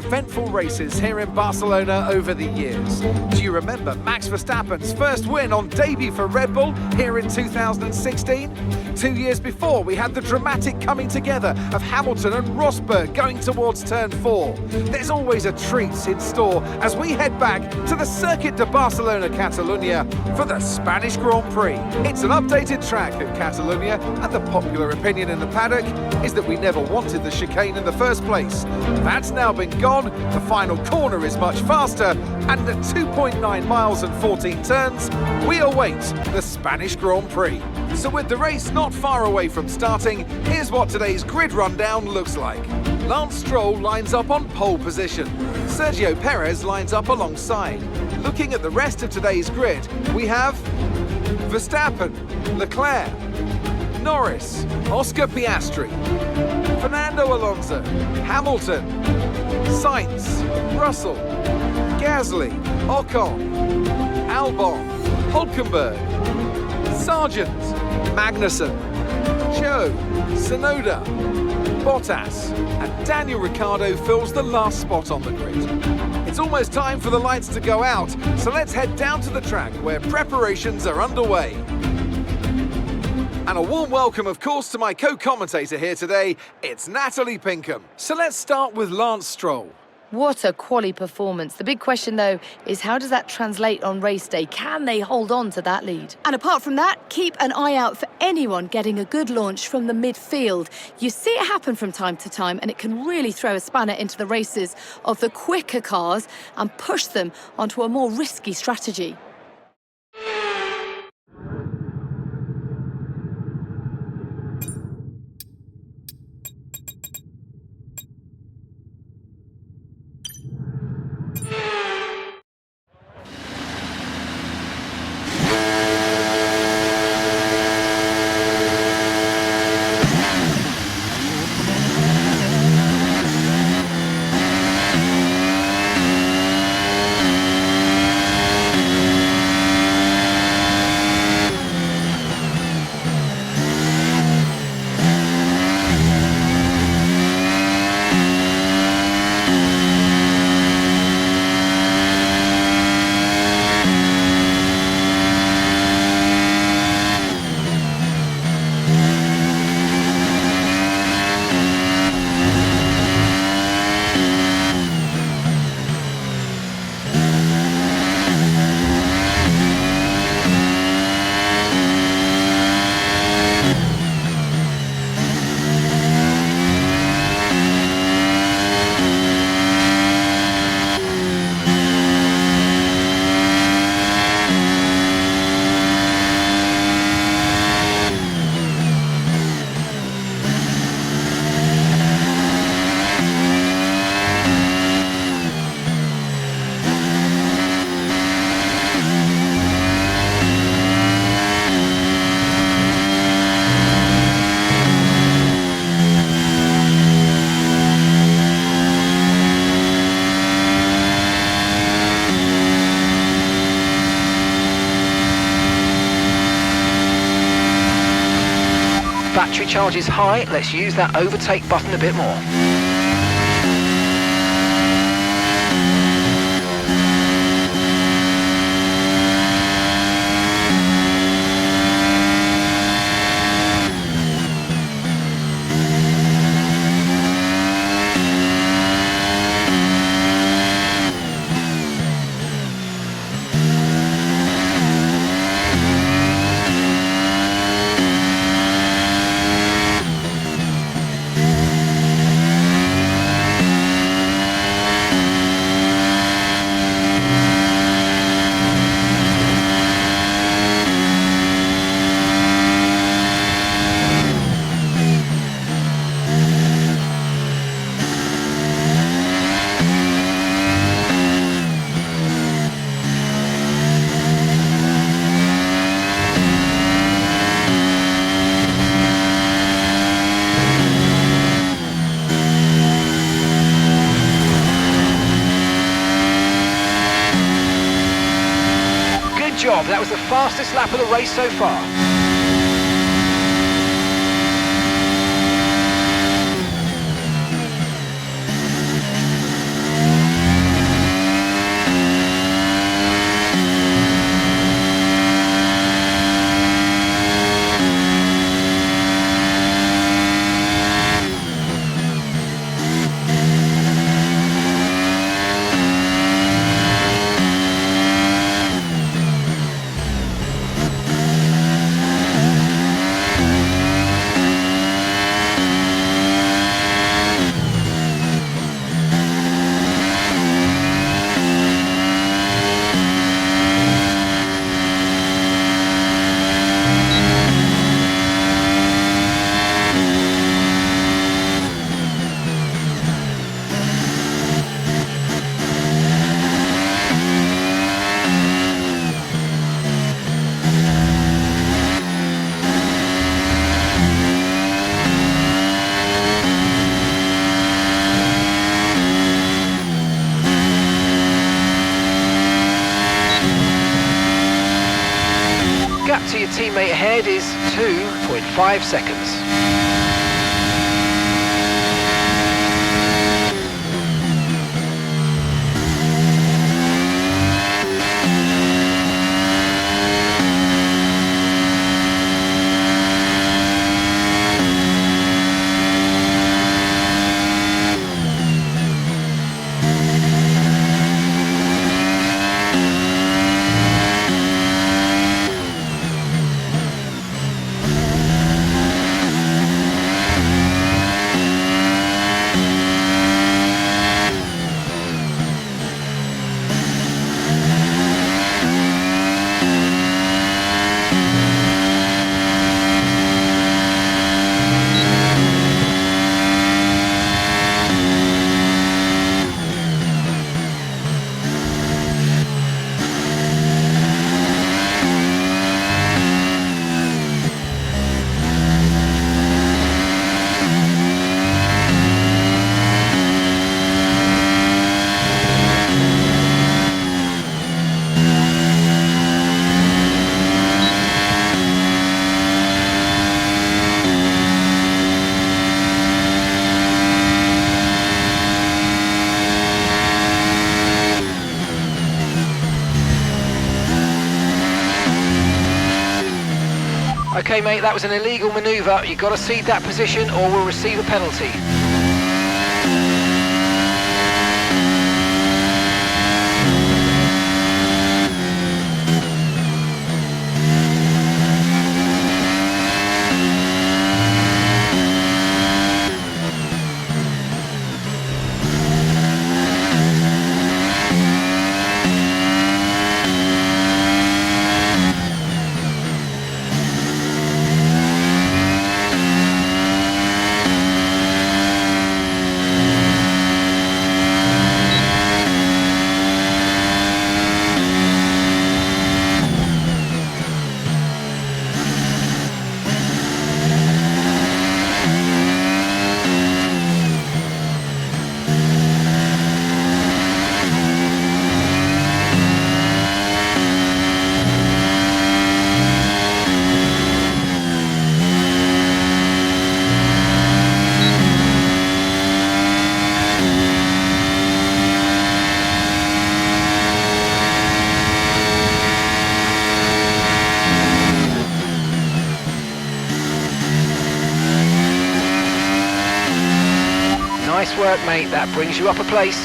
eventful races here in Barcelona over the years. Do you remember Max Verstappen's first win on debut for Red Bull here in 2016? 2 years before, we had the dramatic coming together of Hamilton and Rosberg going towards turn 4. There's always a treat in store as we head back to the Circuit de Barcelona-Catalunya for the Spanish Grand Prix. It's an updated track at Catalunya, and the popular opinion in the paddock is that we never wanted the chicane in the first place. That's now been gone, the final corner is much faster, and at 2.9 miles and 14 turns, we await the Spanish Grand Prix. So with the race not far away from starting, here's what today's grid rundown looks like. Lance Stroll lines up on pole position. Sergio Perez lines up alongside. Looking at the rest of today's grid, we have Verstappen, Leclerc, Norris, Oscar Piastri, Fernando Alonso, Hamilton, Sainz, Russell, Gasly, Ocon, Albon, Hulkenberg, Sargent, Magnussen, Joe, Tsunoda, Bottas, and Daniel Ricciardo fills the last spot on the grid. It's almost time for the lights to go out, so let's head down to the track where preparations are underway. And a warm welcome, of course, to my co-commentator here today, it's Natalie Pinkham. So let's start with Lance Stroll. What a quality performance. The big question, though, is how does that translate on race day? Can they hold on to that lead? And apart from that, keep an eye out for anyone getting a good launch from the midfield. You see it happen from time to time, and it can really throw a spanner into the races of the quicker cars and push them onto a more risky strategy. Battery charge is high, let's use that overtake button a bit more. Job. That was the fastest lap of the race so far. teammate ahead is 2.5 seconds. Okay mate, that was an illegal manoeuvre. You've got to cede that position or we'll receive a penalty. Nice work, mate. That brings you up a place.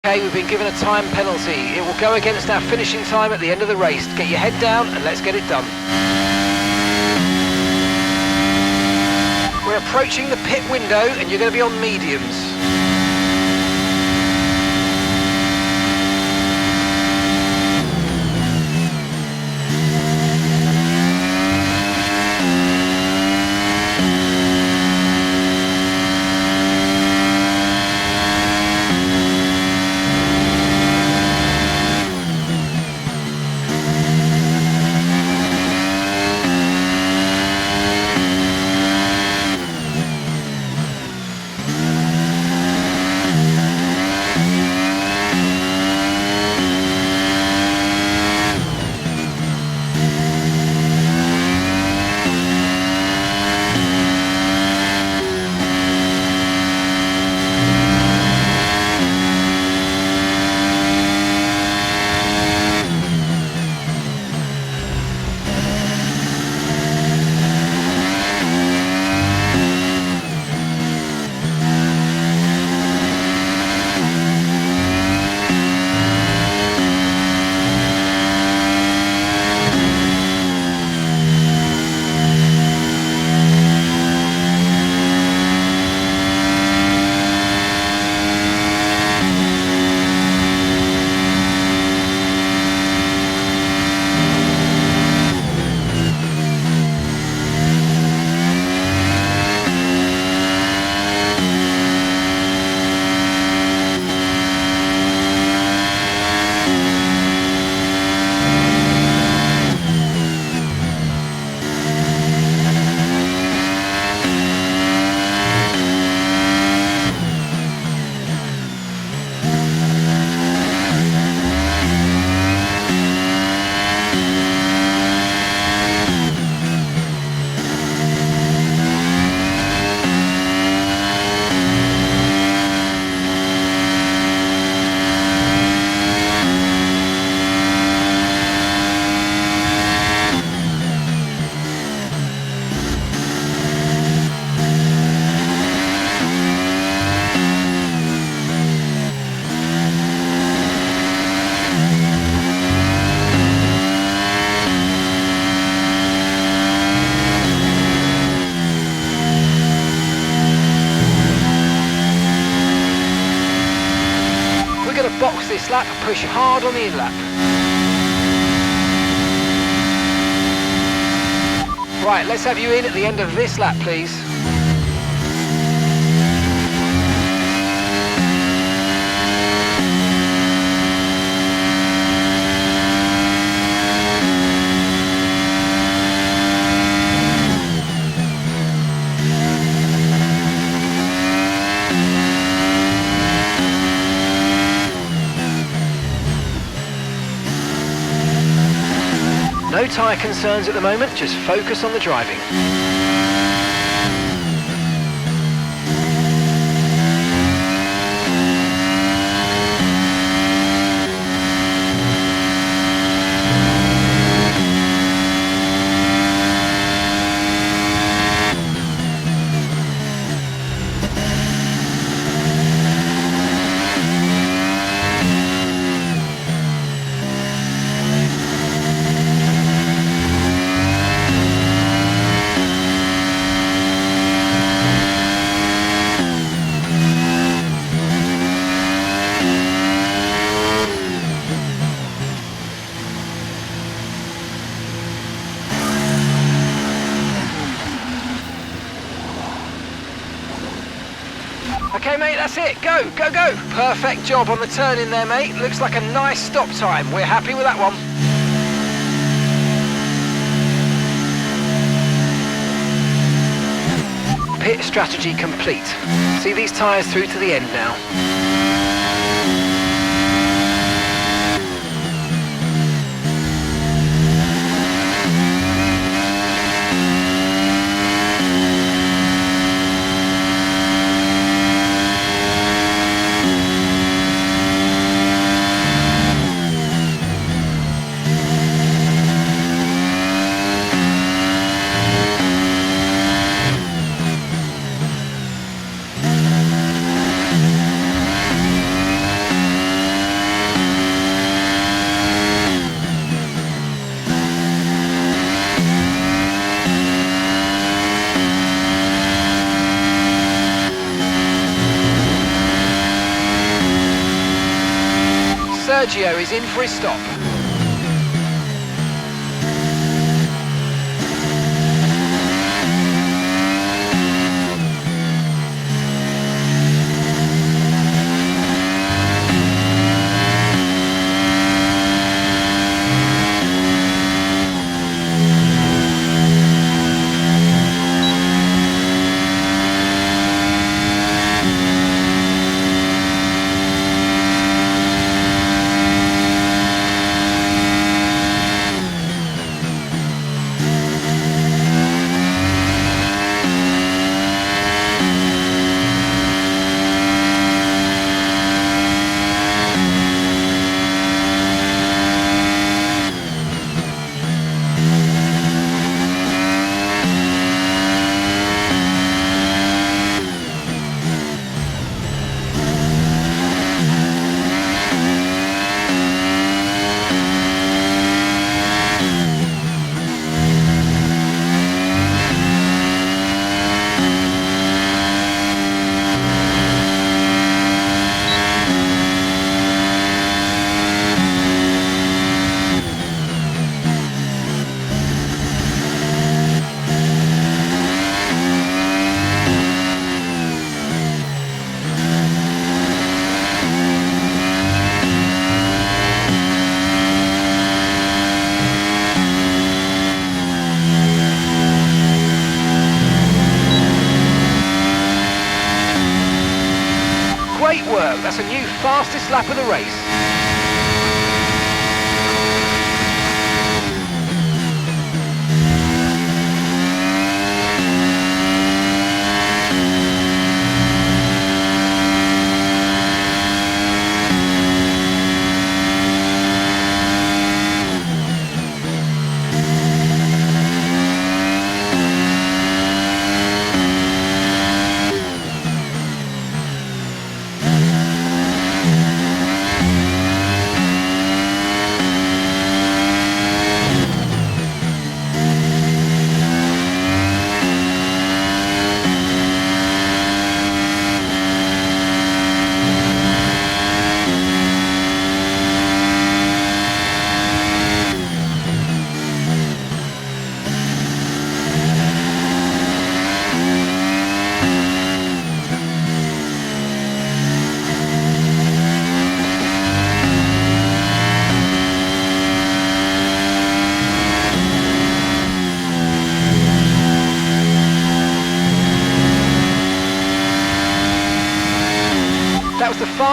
Okay, we've been given a time penalty. It will go against our finishing time at the end of the race. Get your head down and let's get it done. We're approaching the pit window and you're going to be on mediums. push hard on the in-lap. Right, let's have you in at the end of this lap, please. No tyre concerns at the moment, just focus on the driving. Okay, mate, that's it. Go, go, go. Perfect job on the turn in there, mate. Looks like a nice stop time. We're happy with that one. Pit strategy complete. See these tyres through to the end now. Sergio is in for his stop. Great work, that's a new fastest lap of the race.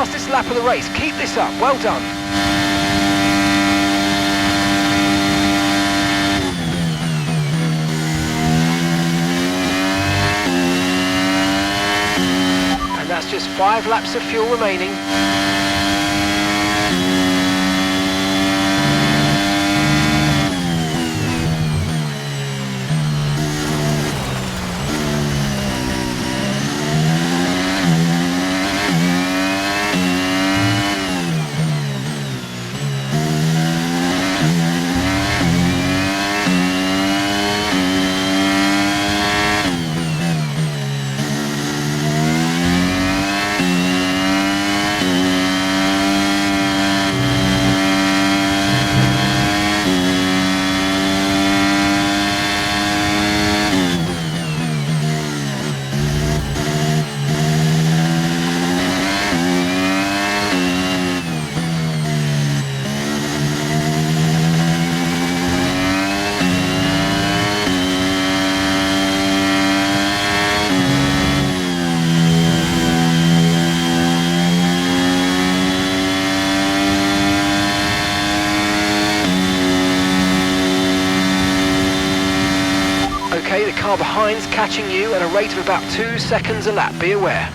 fastest lap of the race. Keep this up. Well done. And that's just 5 laps of fuel remaining. Okay, the car behind's catching you at a rate of about 2 seconds a lap. Be aware.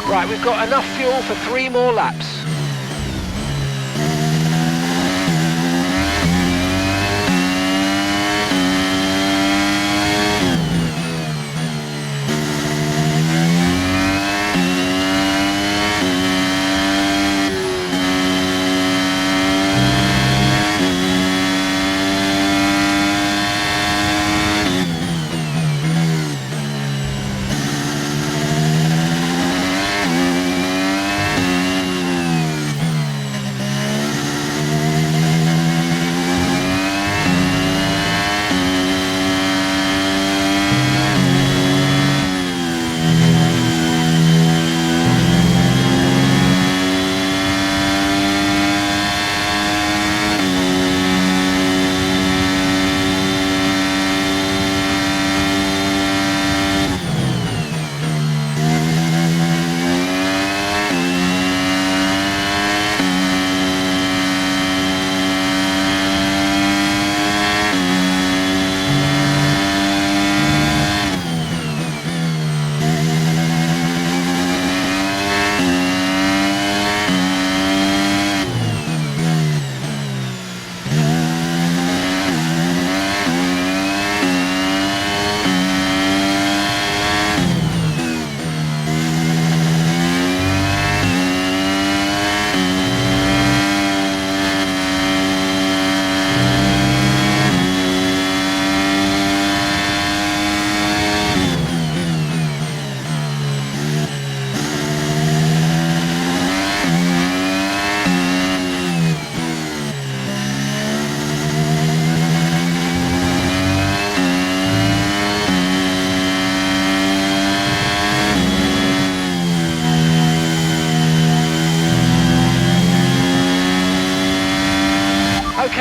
Right, we've got enough fuel for 3 more laps.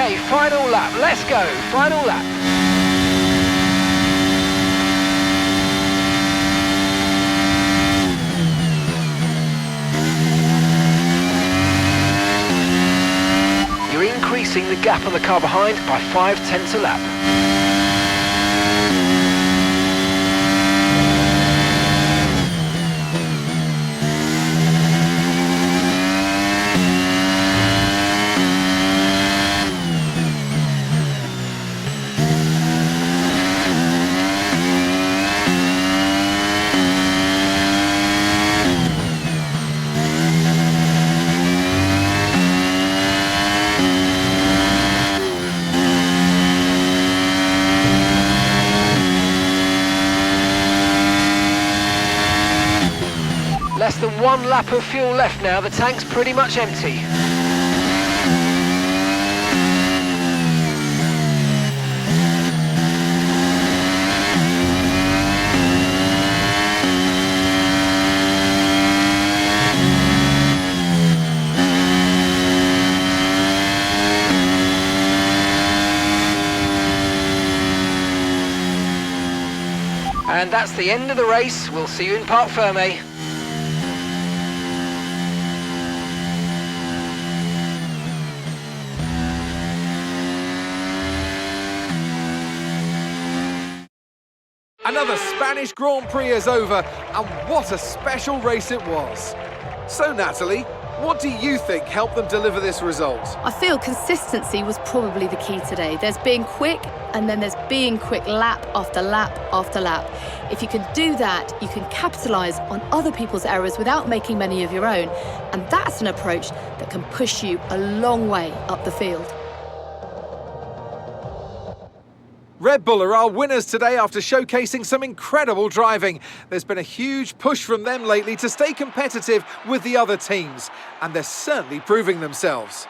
Okay, final lap. Let's go. Final lap. You're increasing the gap on the car behind by 0.5 a lap. Less than 1 lap of fuel left now, the tank's pretty much empty. And that's the end of the race. We'll see you in Parc Fermé. Another Spanish Grand Prix is over, and what a special race it was. So, Natalie, what do you think helped them deliver this result? I feel consistency was probably the key today. There's being quick, and then there's being quick lap after lap after lap. If you can do that, you can capitalise on other people's errors without making many of your own. And that's an approach that can push you a long way up the field. Red Bull are our winners today after showcasing some incredible driving. There's been a huge push from them lately to stay competitive with the other teams, and they're certainly proving themselves.